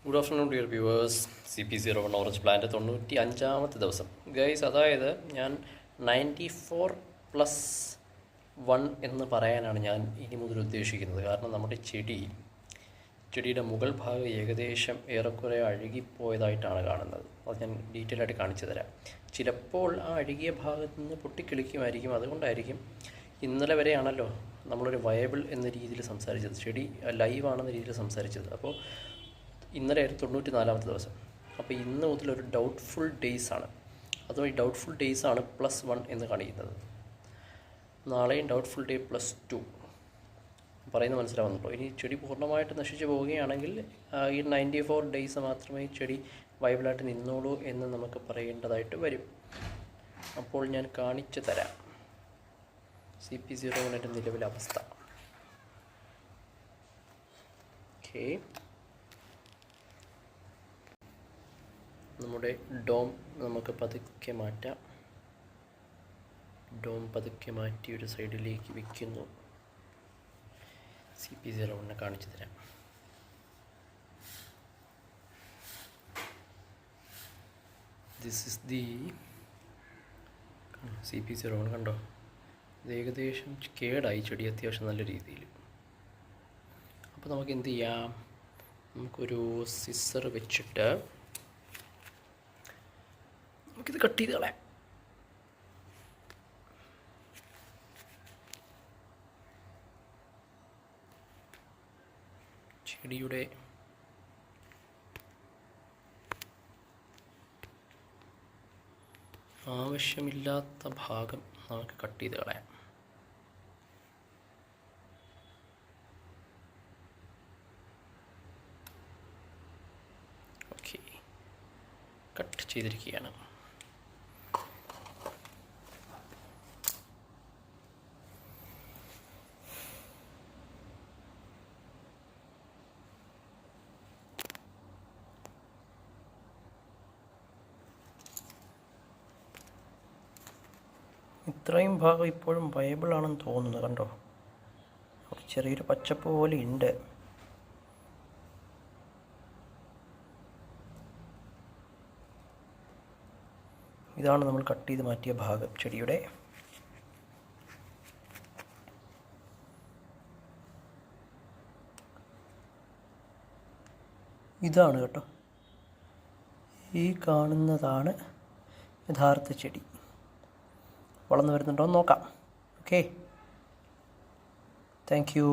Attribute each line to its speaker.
Speaker 1: Good afternoon dear viewers. CP01 orange plant 95ാമത്തെ ദിവസം guys. അതായത് ഞാൻ 94+1 എന്ന് പറയാനാണ് ഞാൻ ഇനി മുതൽ ഉദ്ദേശിക്കുന്നത്. കാരണം നമ്മുടെ ചെടിയുടെ മുകൾ ഭാഗം ഏകദേശം ഏറെക്കുറെ അഴുകിപ്പോയതായിട്ടാണ് കാണുന്നത്. അത് ഞാൻ ഡീറ്റെയിൽ ആയിട്ട് കാണിച്ചു തരാം. ചിലപ്പോൾ ആ അഴുകിയ ഭാഗത്ത് നിന്ന് പൊട്ടിക്കിളിക്കുമായിരിക്കും. അതുകൊണ്ടായിരിക്കും ഇന്നലെ വരെയാണല്ലോ നമ്മളൊരു വയബിൾ എന്ന രീതിയിൽ സംസാരിച്ചത്, ചെടി ലൈവാണെന്ന രീതിയിൽ സംസാരിച്ചത്. അപ്പോൾ ഇന്നലെ 94ാമത്തെ ദിവസം. അപ്പോൾ ഇന്ന് മുതൽ ഒരു ഡൗട്ട്ഫുൾ ഡേയ്സ് ആണ്. അതും ഈ ഡൗട്ട്ഫുൾ ഡേയ്സ് ആണ് +1 എന്ന് കാണിക്കുന്നത്. നാളെയും ഡൗട്ട്ഫുൾ ഡേ +2 പറയുന്നത് മനസ്സിലാവുന്നുണ്ടോ? ഇനി ചെടി പൂർണ്ണമായിട്ട് നശിച്ചു പോവുകയാണെങ്കിൽ ഈ 94 ഡേയ്സ് മാത്രമേ ചെടി വയബിളായിട്ട് നിന്നോളൂ എന്ന് നമുക്ക് പറയേണ്ടതായിട്ട് വരും. അപ്പോൾ ഞാൻ കാണിച്ചു തരാം CP01 നിലവിലെ അവസ്ഥ. ഓക്കെ, നമ്മുടെ ഡോം നമുക്ക് പതുക്കെ മാറ്റാം. ഡോം പതുക്കെ മാറ്റി ഒരു സൈഡിലേക്ക് വയ്ക്കുന്നു. CP01 കാണിച്ചു തരാം. This is the CP01. കണ്ടോ, ഇത് ഏകദേശം കേടായി ചെടി അത്യാവശ്യം നല്ല രീതിയിൽ. അപ്പോൾ നമുക്ക് എന്ത് ചെയ്യാം? നമുക്കൊരു സിസർ വെച്ചിട്ട് നമുക്കിത് കട്ട് ചെയ്ത് കളയാം. ചെടിയുടെ ആവശ്യമില്ലാത്ത ഭാഗം നമുക്ക് കട്ട് ചെയ്ത് കളയാം. ഓക്കെ, കട്ട് ചെയ്തിരിക്കുകയാണ്. ഇത്രയും ഭാഗം ഇപ്പോഴും വയബിൾ ആണെന്ന് തോന്നുന്നു. കണ്ടോ, ചെറിയൊരു പച്ചപ്പ് പോലെ ഉണ്ട്. ഇതാണ് നമ്മൾ കട്ട് ചെയ്ത് മാറ്റിയ ഭാഗം ചെടിയുടെ. ഇതാണ് കേട്ടോ, ഈ കാണുന്നതാണ് യഥാർത്ഥ ചെടി. വളർന്നു വരുന്നുണ്ടോ എന്ന് നോക്കാം. Okay, thank you.